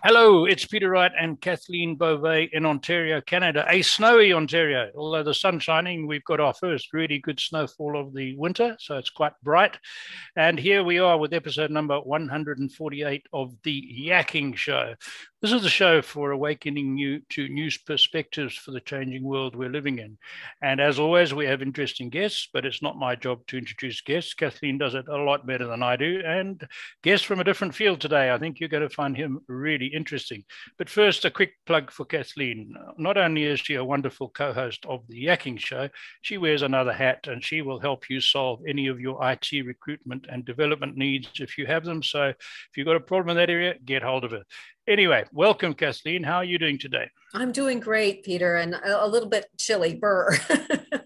Hello, it's Peter Wright and Kathleen Beauvais in Ontario, Canada, a snowy Ontario. Although the sun's shining, we've got our first really good snowfall of the winter, so it's quite bright. And here we are with episode number 148 of the Yakking Show. This is a show for awakening you to new perspectives for the changing world we're living in. And as always, we have interesting guests, but it's not my job to introduce guests. Kathleen does it a lot better than I do. And guests from a different field today. I think you're going to find him really interesting. But first, a quick plug for Kathleen. Not only is she a wonderful co-host of the Yakking Show, she wears another hat and she will help you solve any of your IT recruitment and development needs if you have them. So if you've got a problem in that area, get hold of her. Anyway, welcome, Kathleen. How are you doing today? I'm doing great, Peter, and a little bit chilly, burr,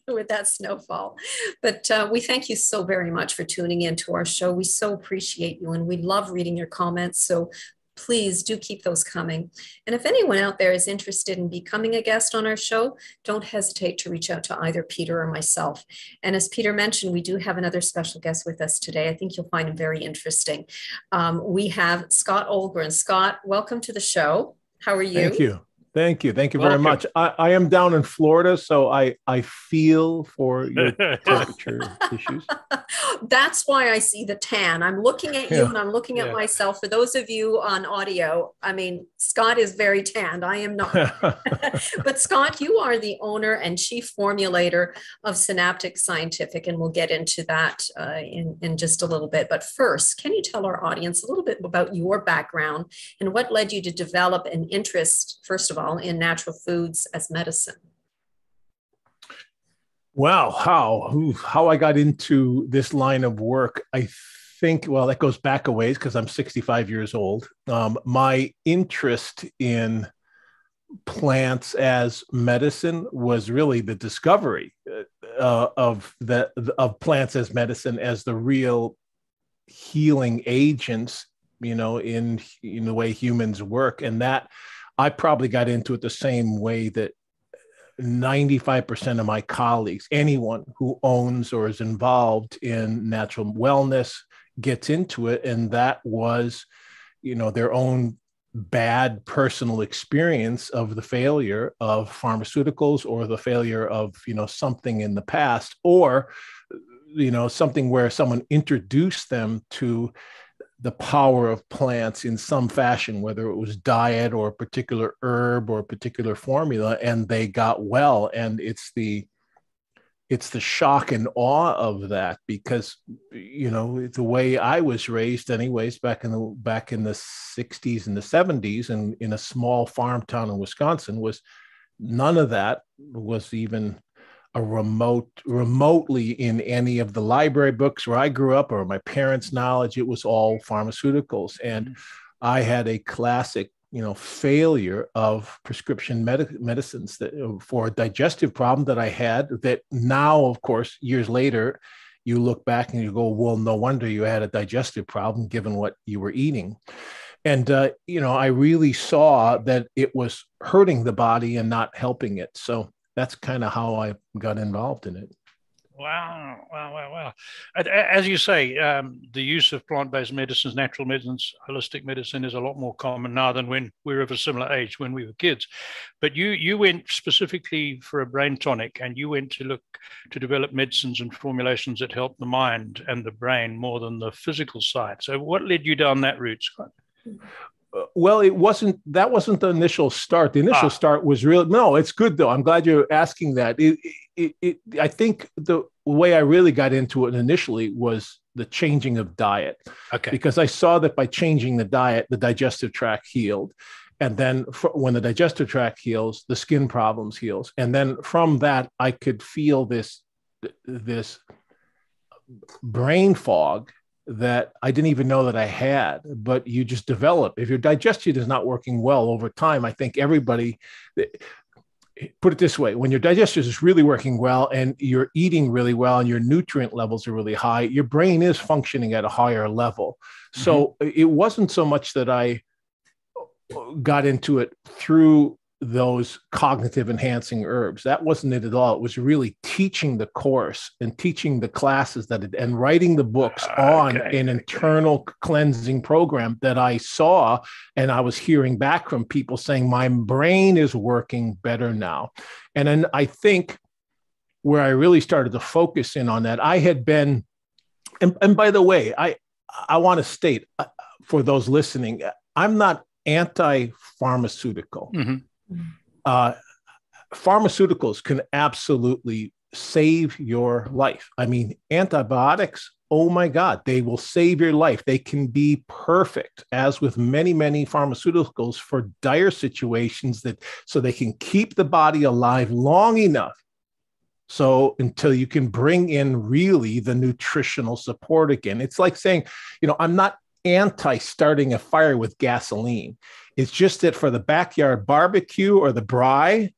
with that snowfall. But we thank you so very much for tuning in to our show. We so appreciate you, and we love reading your comments. So please do keep those coming. And if anyone out there is interested in becoming a guest on our show, don't hesitate to reach out to either Peter or myself. And as Peter mentioned, we do have another special guest with us today. I think you'll find him very interesting. We have Scott Ohlgren. Scott, welcome to the show. How are you? Thank you. Thank you. Thank you very much. I am down in Florida, so I feel for your temperature issues. That's why I see the tan. I'm looking at you and I'm looking at myself. For those of you on audio, I mean, Scott is very tanned. I am not. But Scott, you are the owner and chief formulator of Synaptic Scientific, and we'll get into that in just a little bit. But first, can you tell our audience a little bit about your background and what led you to develop an interest, first of all, in natural foods as medicine? Well, how I got into this line of work, I think, well, that goes back a ways because I'm 65 years old. My interest in plants as medicine was really the discovery of plants as medicine as the real healing agents, in the way humans work. And that I probably got into it the same way that 95% of my colleagues, anyone who owns or is involved in natural wellness, gets into it. And that was, their own bad personal experience of the failure of pharmaceuticals or the failure of, something in the past, or, something where someone introduced them to the power of plants in some fashion, whether it was diet or a particular herb or a particular formula, and they got well. And it's the shock and awe of that, because, the way I was raised anyways, back in the 60s and the 70s, and in a small farm town in Wisconsin, was none of that was even a remotely in any of the library books where I grew up or my parents' knowledge. It was all pharmaceuticals. And I had a classic, failure of prescription medicines for a digestive problem that I had, that now, of course, years later, you look back and you go, well, no wonder you had a digestive problem given what you were eating. And, I really saw that it was hurting the body and not helping it. So that's kind of how I got involved in it. Wow. As you say, the use of plant-based medicines, natural medicines, holistic medicine is a lot more common now than when we were of a similar age when we were kids. But you went specifically for a brain tonic, and you went to look to develop medicines and formulations that help the mind and the brain more than the physical side. So what led you down that route, Scott? Well, that wasn't the initial start. The initial start was real. No, it's good though. I'm glad you're asking that. I think the way I really got into it initially was the changing of diet. Okay. Because I saw that by changing the diet, the digestive tract healed. And then when the digestive tract heals, the skin problems heals. And then from that, I could feel this brain fog that I didn't even know that I had, but you just develop. If your digestion is not working well over time, I think everybody, put it this way, when your digestion is really working well and you're eating really well and your nutrient levels are really high, your brain is functioning at a higher level. So it wasn't so much that I got into it through those cognitive enhancing herbs. That wasn't it at all. It was really teaching the course and teaching the classes and writing the books on an internal cleansing program that I saw. And I was hearing back from people saying, my brain is working better now. And then I think where I really started to focus in on that, I had been, and by the way, I want to state for those listening, I'm not anti-pharmaceutical. Mm-hmm. Pharmaceuticals can absolutely save your life. I mean, antibiotics, oh my God, they will save your life. They can be perfect, as with many, many pharmaceuticals, for dire situations, so they can keep the body alive long enough. So until you can bring in really the nutritional support again. It's like saying, I'm not anti starting a fire with gasoline. It's just that for the backyard barbecue or the braai,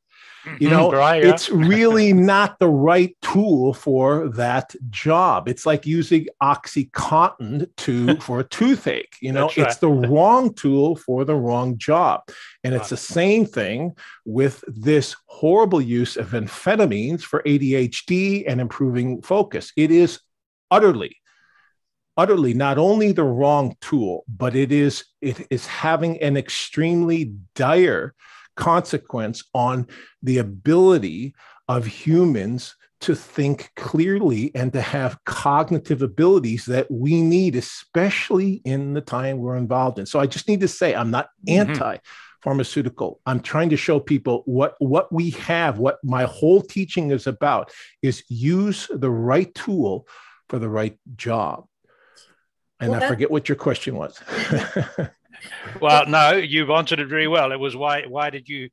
it's really not the right tool for that job. It's like using OxyContin for a toothache. It's the wrong tool for the wrong job. And it's the same thing with this horrible use of amphetamines for ADHD and improving focus. It is utterly not only the wrong tool, but it is having an extremely dire consequence on the ability of humans to think clearly and to have cognitive abilities that we need, especially in the time we're involved in. So I just need to say, I'm not anti-pharmaceutical. I'm trying to show people what we have, what my whole teaching is about, is use the right tool for the right job. And I forget what your question was. Well, no, you've answered it very well. It was why did you,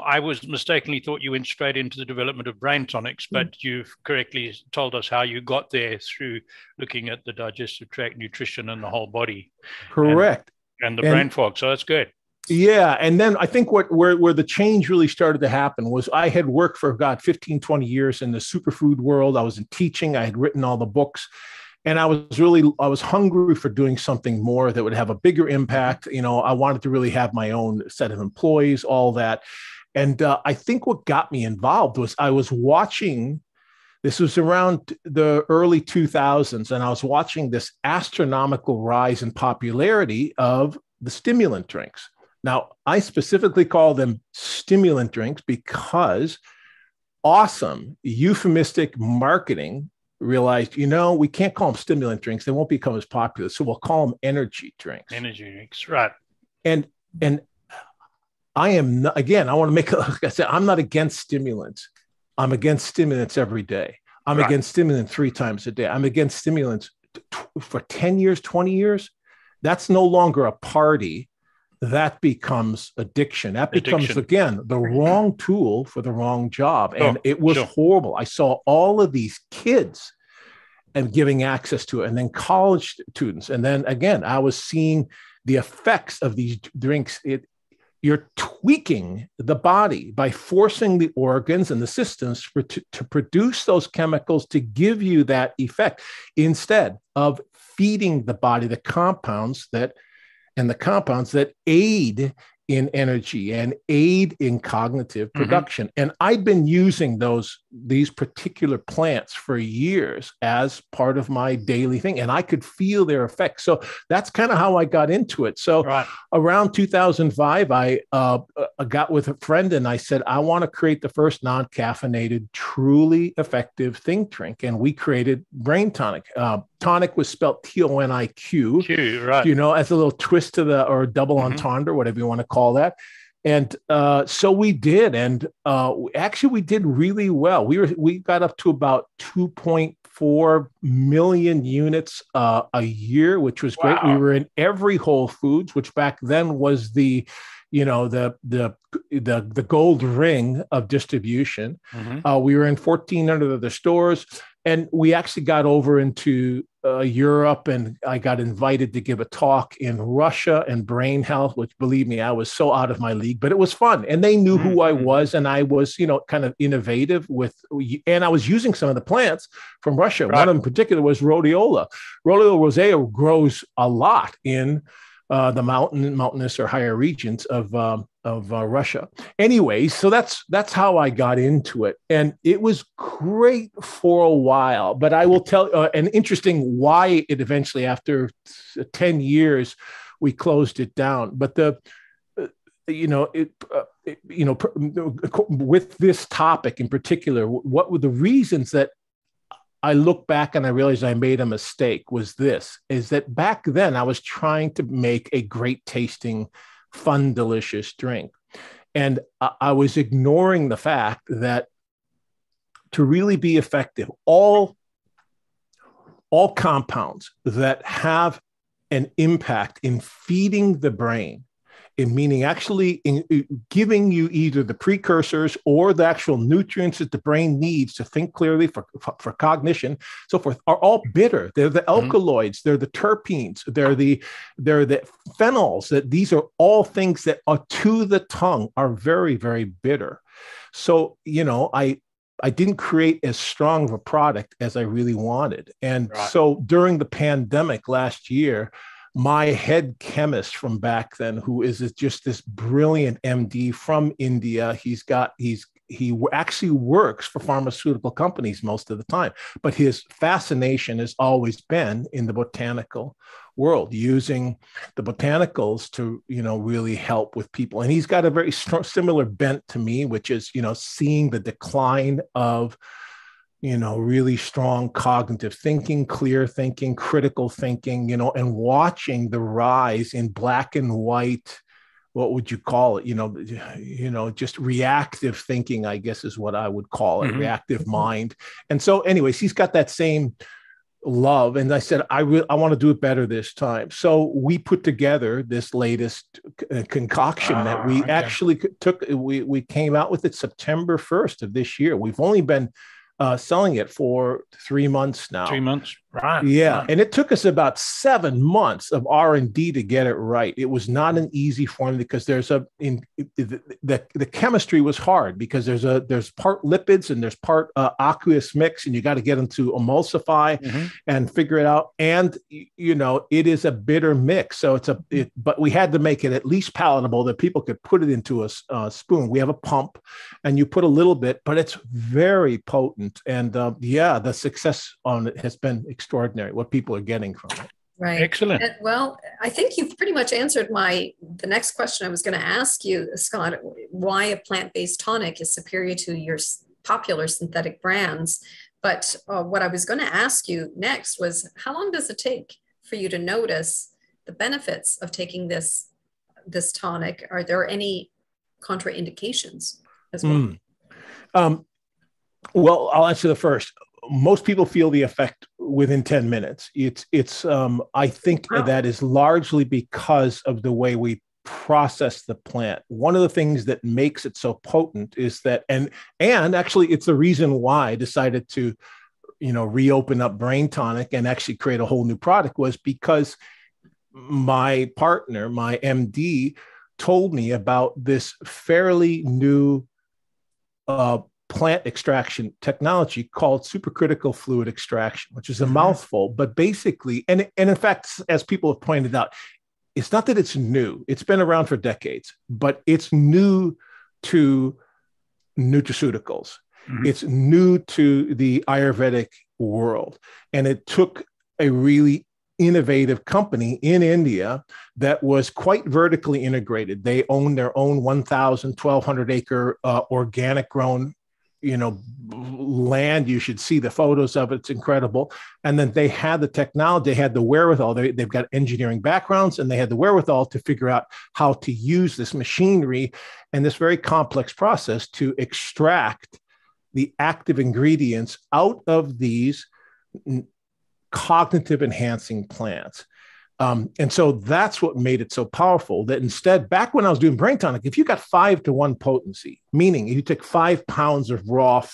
I was mistakenly thought you went straight into the development of brain tonics, but you've correctly told us how you got there through looking at the digestive tract, nutrition, and the whole body. Correct. And the brain fog. So that's good. Yeah. And then I think where the change really started to happen was I had worked for 15, 20 years in the superfood world. I was in teaching. I had written all the books. And I was hungry for doing something more that would have a bigger impact. I wanted to really have my own set of employees, all that. And I think what got me involved was I was watching, this was around the early 2000s, and I was watching this astronomical rise in popularity of the stimulant drinks. Now, I specifically call them stimulant drinks because awesome euphemistic marketing realized, we can't call them stimulant drinks. They won't become as popular. So we'll call them energy drinks. Energy drinks, right. And I am not, again, I want to make, like I said, I'm not against stimulants. I'm against stimulants every day. I'm against stimulants 3 times a day. I'm against stimulants for 10 years, 20 years. That's no longer a party. That becomes addiction. That becomes, again, the wrong tool for the wrong job. And it was horrible. I saw all of these kids and giving access to it, and then college students. And then again, I was seeing the effects of these drinks. You're tweaking the body by forcing the organs and the systems to produce those chemicals to give you that effect, instead of feeding the body the compounds that aid in energy and aid in cognitive production. And I've been using these particular plants for years as part of my daily thing, and I could feel their effects. So that's kind of how I got into it. So around 2005, I got with a friend and I said, I want to create the first non-caffeinated, truly effective think drink. And we created Brain Tonic. Tonic was spelled T-O-N-I-Q, as a little twist to or double entendre, whatever you want to call that. And so we did. And actually, we did really well. We got up to about 2.4 million units a year, which was great. We were in every Whole Foods, which back then was the gold ring of distribution. We were in 1,400 of the stores, and we actually got over into Europe, and I got invited to give a talk in Russia and brain health, which, believe me, I was so out of my league, but it was fun. And they knew who I was, and I was, kind of innovative and I was using some of the plants from Russia. One of them in particular was rhodiola. Rhodiola rosea grows a lot in the mountainous or higher regions of Russia. Anyway, so that's how I got into it, and it was great for a while. But I will tell an interesting why it eventually, after 10 years, we closed it down. But with this topic in particular, what were the reasons that I look back and I realized I made a mistake is that back then I was trying to make a great tasting, fun, delicious drink. And I was ignoring the fact that to really be effective, all compounds that have an impact in feeding the brain, in meaning actually in giving you either the precursors or the actual nutrients that the brain needs to think clearly for cognition, so forth, are all bitter. They're the alkaloids, they're the terpenes, they're the phenols. That these are all things that are to the tongue are very, very bitter. So, I didn't create as strong of a product as I really wanted. And so during the pandemic last year, my head chemist from back then, who is just this brilliant MD from India, he actually works for pharmaceutical companies most of the time, but his fascination has always been in the botanical world, using the botanicals to, really help with people. And he's got a very similar bent to me, which is, seeing the decline of really strong cognitive thinking, clear thinking, critical thinking, and watching the rise in black and white, what would you call it? Just reactive thinking, I guess is what I would call it, reactive mind. And so anyways, he's got that same love. And I said, I want to do it better this time. So we put together this latest concoction that we actually took. We came out with it September 1st of this year. We've only been selling it for 3 months now. 3 months, right? Yeah, right. And it took us about 7 months of R&D to get it right. It was not an easy formula because the chemistry was hard because there's part lipids and there's part aqueous mix, and you got to get them to emulsify and figure it out. And it is a bitter mix, so but we had to make it at least palatable that people could put it into a spoon. We have a pump, and you put a little bit, but it's very potent. And the success on it has been extraordinary, what people are getting from it. Right. Excellent. Well, I think you've pretty much answered the next question I was going to ask you, Scott, why a plant-based tonic is superior to your popular synthetic brands. But what I was going to ask you next was, how long does it take for you to notice the benefits of taking this tonic? Are there any contraindications as well? Well, I'll answer the first. Most people feel the effect within 10 minutes. I think that is largely because of the way we process the plant. One of the things that makes it so potent is that, and actually it's the reason why I decided to, reopen up Brain Tonic and actually create a whole new product, was because my partner, my MD, told me about this fairly new plant extraction technology called supercritical fluid extraction, which is a mouthful, but basically, and in fact, as people have pointed out, it's not that it's new. It's been around for decades, but it's new to nutraceuticals. It's new to the Ayurvedic world. And it took a really innovative company in India that was quite vertically integrated. They own their own 1,200 acre organic grown land. You should see the photos of it. It's incredible. And then they had the technology, they had the wherewithal. They've got engineering backgrounds, and they had the wherewithal to figure out how to use this machinery and this very complex process to extract the active ingredients out of these cognitive enhancing plants. And so that's what made it so powerful, that instead, back when I was doing Brain Tonic, if you got 5-to-1 potency, meaning you take 5 pounds of raw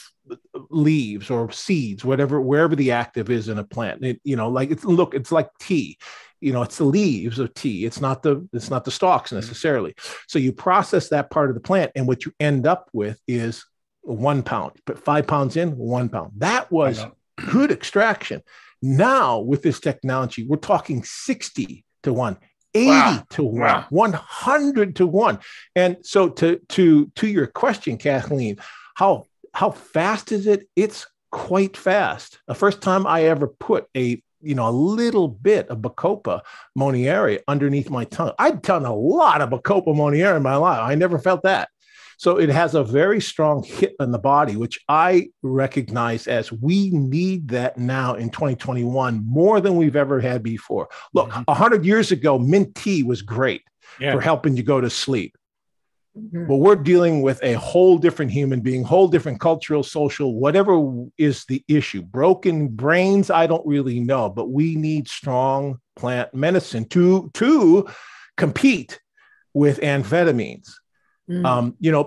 leaves or seeds, wherever the active is in a plant, it's like tea, it's the leaves of tea. It's not the stalks necessarily. So you process that part of the plant, and what you end up with is 1 pound. You put 5 pounds in, 1 pound. That was good extraction. Now, with this technology, we're talking 60-to-1, 80 to 1, 100 to 1. And so to your question, Kathleen, how fast is it? It's quite fast. The first time I ever put a little bit of Bacopa monnieri underneath my tongue. I'd done a lot of Bacopa monnieri in my life. I never felt that. So it has a very strong hit on the body, which I recognize as we need that now in 2021 more than we've ever had before. Look, 100 years ago, mint tea was great for helping you go to sleep. But we're dealing with a whole different human being, whole different cultural, social, whatever is the issue. Broken brains, I don't really know, but we need strong plant medicine to compete with amphetamines.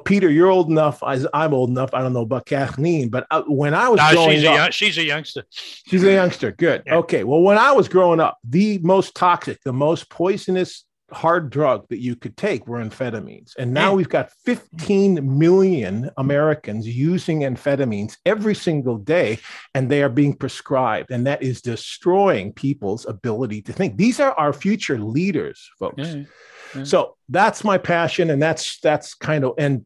Peter, you're old enough. I'm old enough. I don't know about Kathleen, but when I was growing up, she's a youngster. She's a youngster. Good. Yeah. Okay. Well, when I was growing up, the most toxic, the most poisonous hard drug that you could take were amphetamines. And now we've got 15 million Americans using amphetamines every single day, and they are being prescribed. And that is destroying people's ability to think. These are our future leaders, folks. So that's my passion. And that's kind of, and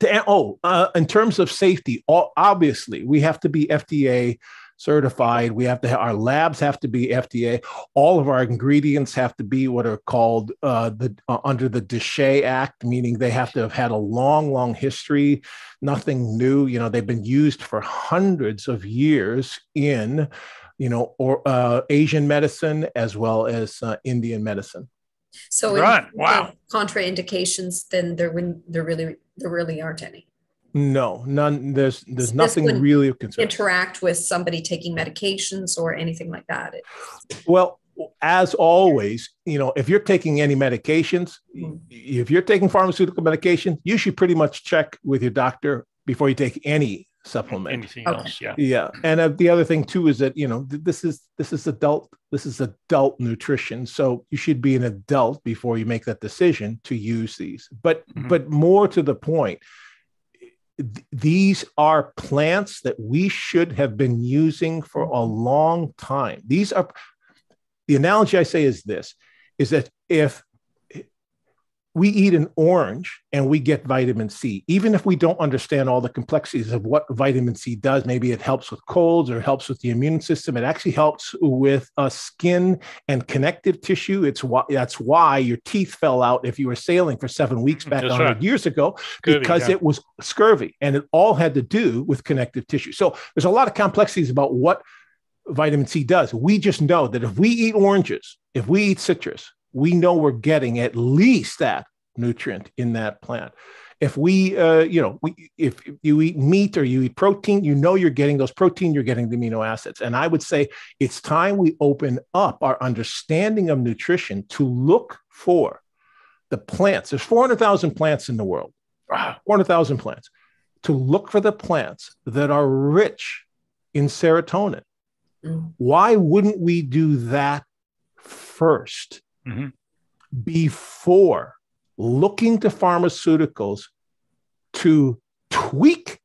in terms of safety, obviously we have to be FDA certified. We have to have, our labs have to be FDA. All of our ingredients have to be what are called under the Déchet Act, meaning they have to have had a long history, nothing new. They've been used for hundreds of years in, Asian medicine as well as Indian medicine. So contraindications, then there really aren't any. No, none. There's nothing really of concern. Interact with somebody taking medications or anything like that. Well, as always, if you're taking any medications, if you're taking pharmaceutical medication, you should pretty much check with your doctor before you take any supplement. Anything else, yeah. Yeah, and the other thing too is that this is adult nutrition, so you should be an adult before you make that decision to use these. But more to the point, these are plants that we should have been using for a long time. These are, the analogy I say is that if we eat an orange and we get vitamin C, even if we don't understand all the complexities of what vitamin C does, maybe it helps with colds or helps with the immune system. It actually helps with skin and connective tissue. That's why your teeth fell out if you were sailing for 7 weeks back 100 years ago, because it was scurvy, and it all had to do with connective tissue. So there's a lot of complexities about what vitamin C does. We just know that if we eat oranges, if we eat citrus, we know we're getting at least that nutrient in that plant. If if you eat meat or you eat protein, you're getting those protein, you're getting the amino acids. And I would say it's time we open up our understanding of nutrition to look for the plants. There's 400,000 plants in the world, 400,000 plants, to look for the plants that are rich in serotonin. Why wouldn't we do that first? Before looking to pharmaceuticals to tweak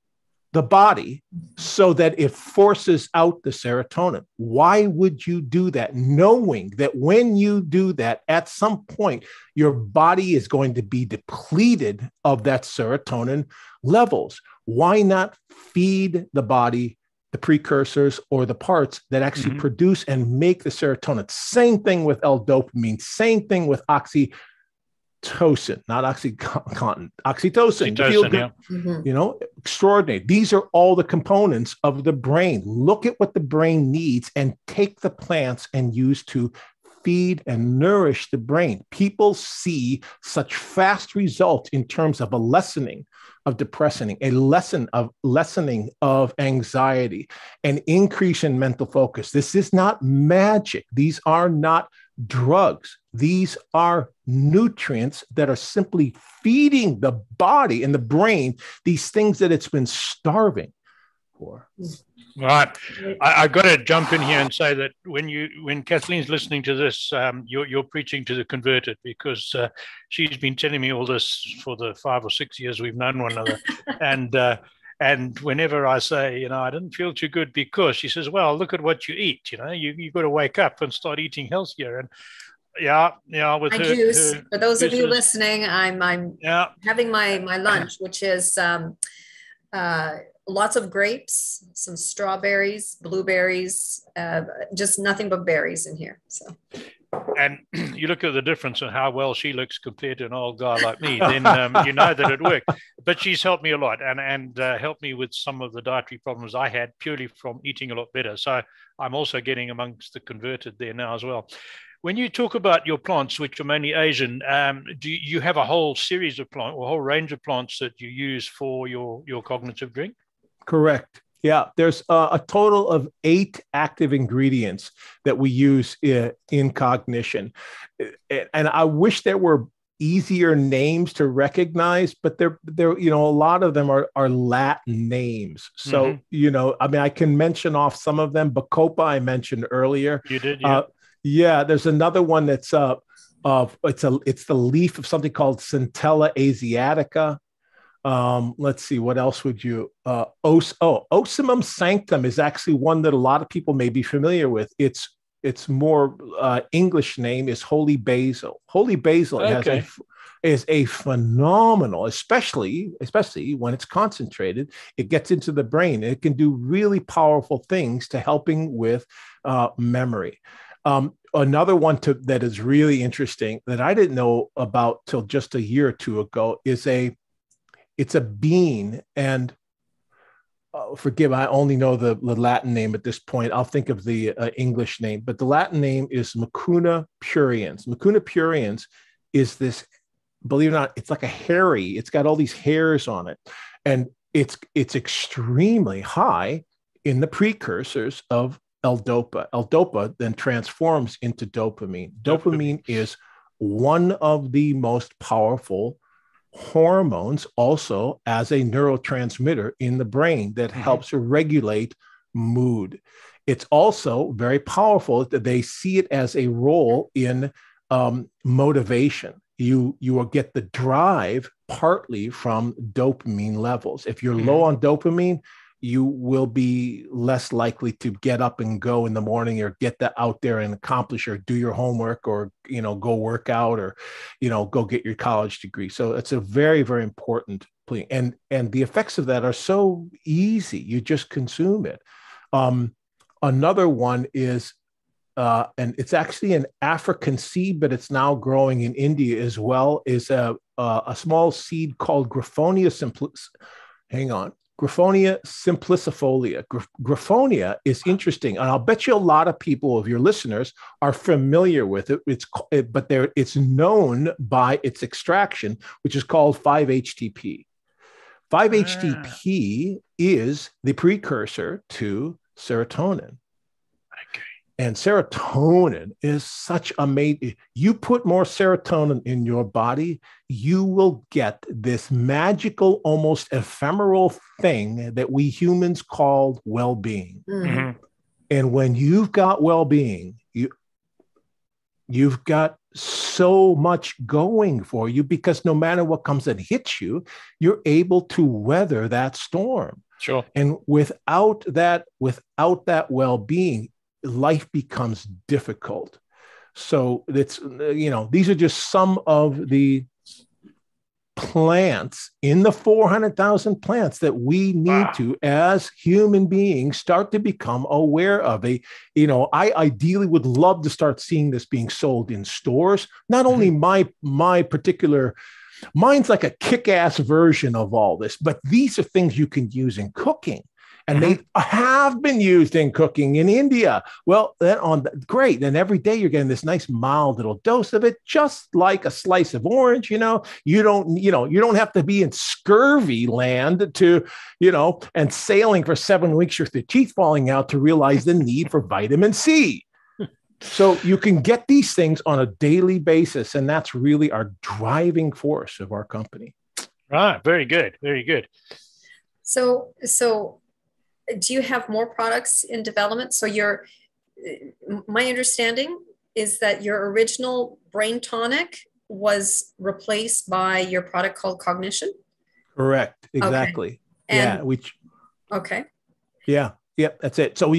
the body so that it forces out the serotonin? Why would you do that, knowing that when you do that, at some point, your body is going to be depleted of that serotonin levels? Why not feed the body the precursors or the parts that actually produce and make the serotonin? Same thing with L-dopamine, same thing with oxytocin, not oxycontin, oxytocin. Extraordinary. These are all the components of the brain. Look at what the brain needs and take the plants and use to feed and nourish the brain. People see such fast results in terms of a lessening of depression, a lessening of anxiety, an increase in mental focus. This is not magic. These are not drugs. These are nutrients that are simply feeding the body and the brain these things that it's been starving for. Right. I've got to jump in here and say that when Kathleen's listening to this, you're preaching to the converted, because she's been telling me all this for the 5 or 6 years we've known one another. And whenever I say, I didn't feel too good because, she says, well, look at what you eat. You've got to wake up and start eating healthier. And Yeah. With my her, juice. her For those of you juices. listening, I'm having my lunch, which is lots of grapes, some strawberries, blueberries, just nothing but berries in here. So. And you look at the difference in how well she looks compared to an old guy like me, then you know that it worked. But she's helped me a lot and helped me with some of the dietary problems I had purely from eating a lot better. So I'm also getting amongst the converted there now as well. When you talk about your plants, which are mainly Asian, do you have a whole series of plants or a whole range of plants that you use for your cognitive drink? Correct. Yeah, there's a total of 8 active ingredients that we use in Cognition. And I wish there were easier names to recognize, but they're a lot of them are Latin names. So, I mean, I can mention off some of them. Bacopa I mentioned earlier. You did, yeah. Yeah, there's another one that's it's the leaf of something called Centella asiatica. Let's see, what else would you Ocimum sanctum is actually one that a lot of people may be familiar with. Its more English name is holy basil. Holy basil is a phenomenal, especially when it's concentrated. It gets into the brain. It can do really powerful things to helping with memory. Another one that is really interesting that I didn't know about till just a year or two ago is it's a bean, and forgive, I only know the Latin name at this point. I'll think of the English name, but the Latin name is Mucuna pruriens. Mucuna pruriens is this, believe it or not, it's like it's got all these hairs on it, and it's extremely high in the precursors of L-DOPA. L-DOPA then transforms into dopamine. Dopamine is one of the most powerful hormones, also as a neurotransmitter in the brain that helps to regulate mood. It's also very powerful that they see it as a role in motivation. You will get the drive partly from dopamine levels. If you're low on dopamine, you will be less likely to get up and go in the morning or get that out there and accomplish or do your homework or, go work out or, go get your college degree. So it's a very, very important thing. And the effects of that are so easy. You just consume it. Another one is, and it's actually an African seed, but it's now growing in India as well, is a small seed called Graphonia Graphonia simplicifolia. Graphonia is interesting, and I'll bet you a lot of people of your listeners are familiar with it. It's known by its extraction, which is called 5-HTP. 5-HTP is the precursor to serotonin. And serotonin is such amazing. You put more serotonin in your body, you will get this magical, almost ephemeral thing that we humans call well-being. And when you've got well-being, you've got so much going for you, because no matter what comes and hits you, you're able to weather that storm. Sure. And without that well-being, life becomes difficult. So it's, these are just some of the plants in the 400,000 plants that we need to, as human beings, start to become aware of. I ideally would love to start seeing this being sold in stores. Not only my particular, mine's like a kick-ass version of all this, but these are things you can use in cooking. And they have been used in cooking in India. Well, great. And every day you're getting this nice mild little dose of it, just like a slice of orange. You don't have to be in scurvy land to, and sailing for 7 weeks with your teeth falling out to realize the need for vitamin C. So you can get these things on a daily basis. And that's really our driving force of our company. Right. Very good. Very good. So do you have more products in development? So my understanding is that your original brain tonic was replaced by your product called Cognition? Correct. Exactly. Okay. Yeah. Okay. Yeah. Yep, that's it. So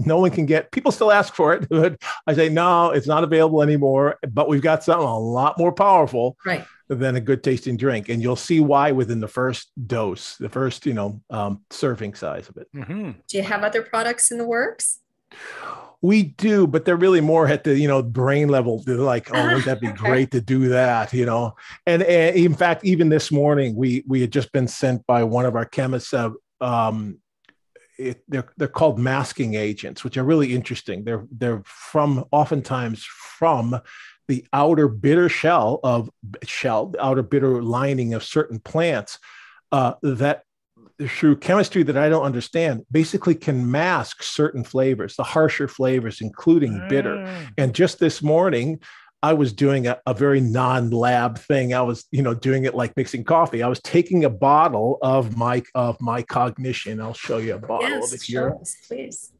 no one can get, people still ask for it, but I say, no, it's not available anymore, but we've got something a lot more powerful than a good tasting drink. And you'll see why within the first dose, the first, serving size of it. Mm-hmm. Do you have other products in the works? We do, but they're really more at the, brain level. They're like, oh, wouldn't that be great to do that, And in fact, even this morning, we had just been sent by one of our chemists, they're called masking agents, which are really interesting. They're oftentimes from the outer bitter the outer bitter lining of certain plants that through chemistry that I don't understand, basically can mask certain flavors, the harsher flavors, including bitter. And just this morning, I was doing a very non-lab thing. I was, doing it like mixing coffee. I was taking a bottle of my Cognition. I'll show you a bottle of it here. Show us, please.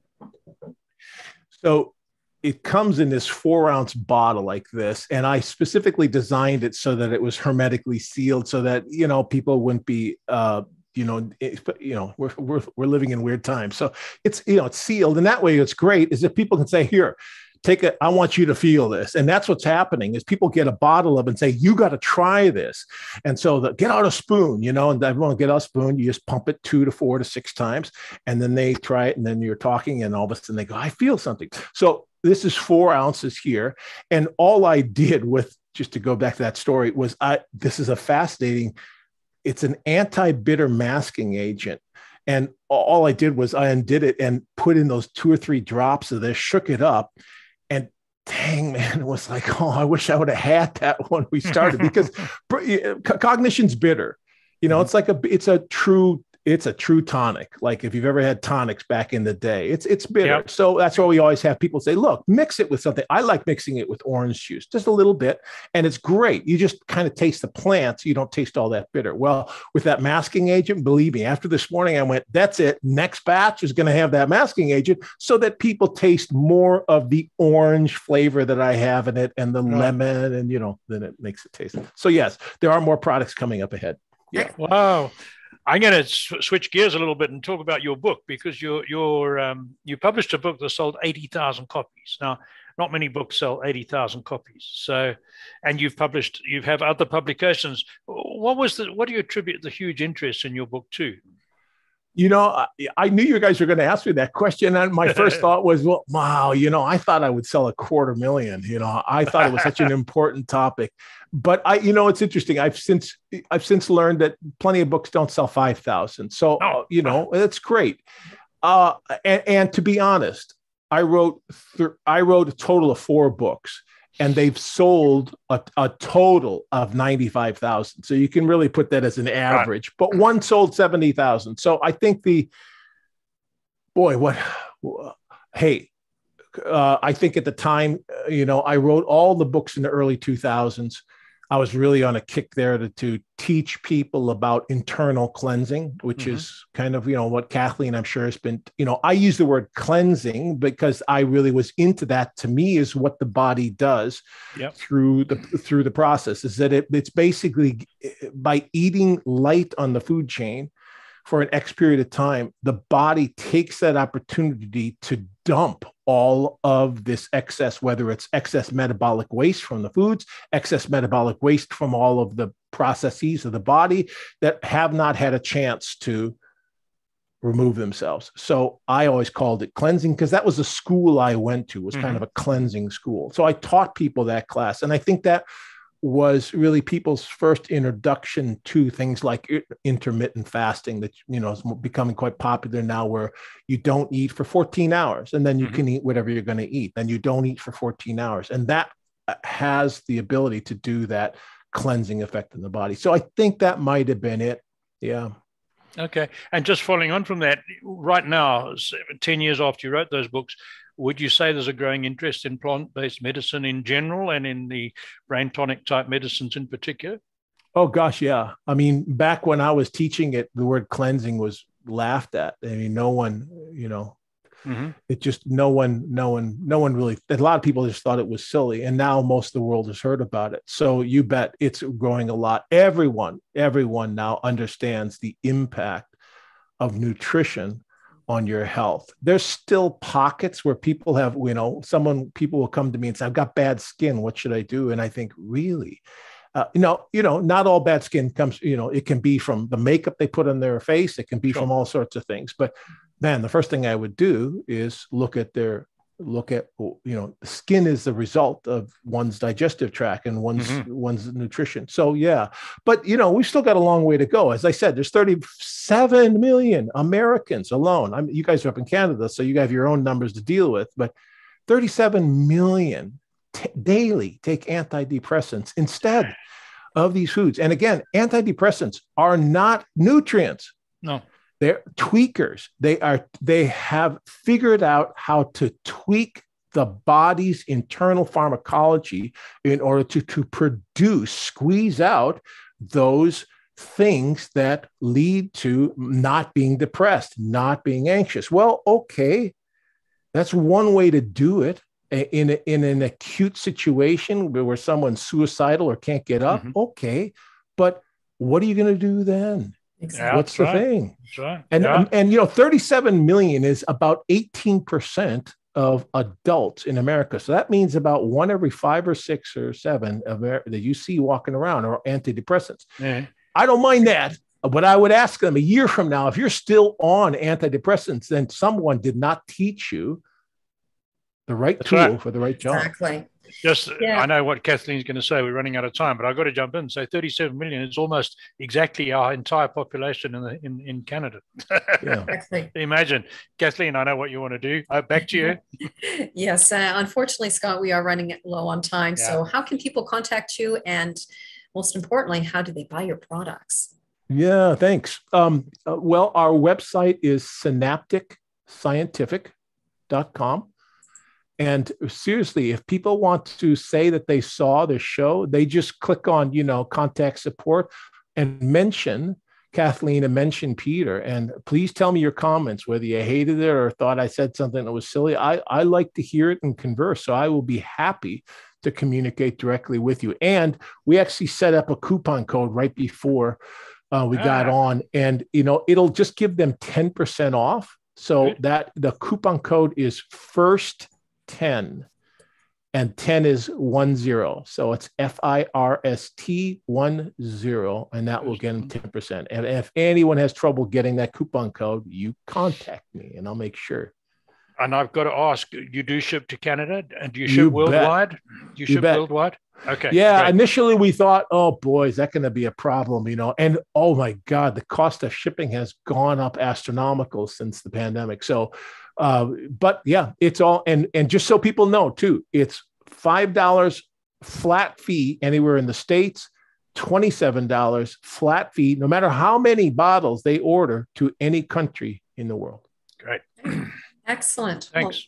So it comes in this 4-ounce bottle like this, and I specifically designed it so that it was hermetically sealed, so that people wouldn't be. We're living in weird times, so it's it's sealed, and that way it's great. Is that people can say, here, take it. I want you to feel this. And that's what's happening is people get a bottle of it and say, you got to try this. And so get out a spoon, and everyone get out a spoon. You just pump it 2 to 4 to 6 times. And then they try it. And then you're talking and all of a sudden they go, I feel something. So this is 4 ounces here. And all I did just to go back to that story was this is a fascinating, it's an anti-bitter masking agent. And all I did was I undid it and put in those 2 or 3 drops of this, shook it up. And dang, man, it was like, oh, I wish I would have had that when we started, because Cognition's bitter. It's a true tonic. Like if you've ever had tonics back in the day, it's bitter. Yep. So that's why we always have people say, look, mix it with something. I like mixing it with orange juice, just a little bit. And it's great. You just kind of taste the plants. You don't taste all that bitter. Well, with that masking agent, believe me, after this morning, I went, that's it. Next batch is going to have that masking agent so that people taste more of the orange flavor that I have in it and the lemon, and, then it makes it taste. So yes, there are more products coming up ahead. Yeah. Wow. I'm going to switch gears a little bit and talk about your book, because you published a book that sold 80,000 copies. Now, not many books sell 80,000 copies. So, and you have other publications. What do you attribute the huge interest in your book to? I knew you guys were going to ask me that question. And my first thought was, well, wow, I thought I would sell 250,000. I thought it was such an important topic. But it's interesting. I've since learned that plenty of books don't sell 5,000. So, that's great. And to be honest, I wrote a total of 4 books. And they've sold a total of 95,000. So you can really put that as an average, but one sold 70,000. So I think I think at the time, I wrote all the books in the early 2000s. I was really on a kick there to teach people about internal cleansing, which is kind of, what Kathleen, I'm sure, has been, I use the word cleansing because I really was into that. To me, is what the body does through the process, is that it's basically by eating light on the food chain for an X period of time, the body takes that opportunity to dump all of this excess, whether it's excess metabolic waste from the foods, excess metabolic waste from all of the processes of the body that have not had a chance to remove themselves. So I always called it cleansing, because that was a school I went to, was kind of a cleansing school. So I taught people that class. And I think that was really people's first introduction to things like intermittent fasting that, is becoming quite popular now, where you don't eat for 14 hours and then you can eat whatever you're going to eat. Then you don't eat for 14 hours. And that has the ability to do that cleansing effect in the body. So I think that might have been it. Yeah. Okay. And just following on from that, right now, 10 years after you wrote those books, would you say there's a growing interest in plant-based medicine in general and in the brain tonic type medicines in particular? Oh, gosh, yeah. I mean, back when I was teaching it, the word cleansing was laughed at. I mean, no one, it just, no one really, a lot of people just thought it was silly. And now most of the world has heard about it. So you bet it's growing a lot. Everyone now understands the impact of nutrition on your health. There's still pockets where people have, people will come to me and say, I've got bad skin. What should I do? And I think, really? Not all bad skin comes, it can be from the makeup they put on their face. It can be from all sorts of things. But man, the first thing I would do is look at the skin is the result of one's digestive tract and one's nutrition. So, yeah, but, we've still got a long way to go. As I said, there's 37 million Americans alone. You guys are up in Canada, so you have your own numbers to deal with, but 37 million daily take antidepressants instead of these foods. And again, antidepressants are not nutrients. No. They're tweakers. They have figured out how to tweak the body's internal pharmacology in order to squeeze out those things that lead to not being depressed, not being anxious. Well, okay, that's one way to do it in an acute situation where someone's suicidal or can't get up. Okay, but what are you going to do then? Exactly. What's the thing? That's right. And 37 million is about 18% of adults in America. So that means about 1 every 5 or 6 or 7 that you see walking around are antidepressants. Yeah. I don't mind that, but I would ask them a year from now, if you're still on antidepressants, then someone did not teach you the right tool for the right job. Exactly. I know what Kathleen's going to say. We're running out of time, but I've got to jump in. So 37 million is almost exactly our entire population in Canada. Yeah. Exactly. Imagine. Kathleen, I know what you want to do. Back to you. Yes. Unfortunately, Scott, we are running low on time. Yeah. So how can people contact you? And most importantly, how do they buy your products? Yeah, thanks. Well, our website is synapticscientific.com. And seriously, if people want to say that they saw the show, they just click on, contact support and mention Kathleen and mention Peter. And please tell me your comments, whether you hated it or thought I said something that was silly. I like to hear it and converse. So I will be happy to communicate directly with you. And we actually set up a coupon code right before we got on. And, it'll just give them 10% off. So that the coupon code is FIRST 10, and 10 is 10. So it's FIRST 10, and that will get them 10%. And if anyone has trouble getting that coupon code, you contact me and I'll make sure. And I've got to ask, you do ship to Canada and do you ship worldwide? You ship worldwide? Okay. Yeah. Great. Initially we thought, oh boy, is that going to be a problem, and oh my God, the cost of shipping has gone up astronomical since the pandemic. So, but yeah, it's all, and just so people know too, it's $5 flat fee anywhere in the States, $27 flat fee, no matter how many bottles they order to any country in the world. Great. Excellent. Thanks. Well,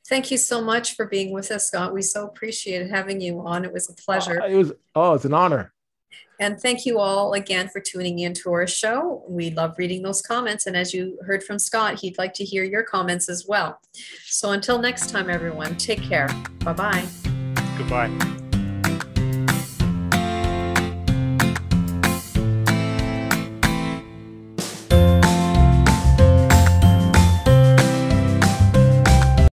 thank you so much for being with us, Scott. We so appreciated having you on. It was a pleasure. It's an honor. And thank you all again for tuning in to our show. We love reading those comments. And as you heard from Scott, he'd like to hear your comments as well. So until next time, everyone, take care. Bye-bye. Goodbye.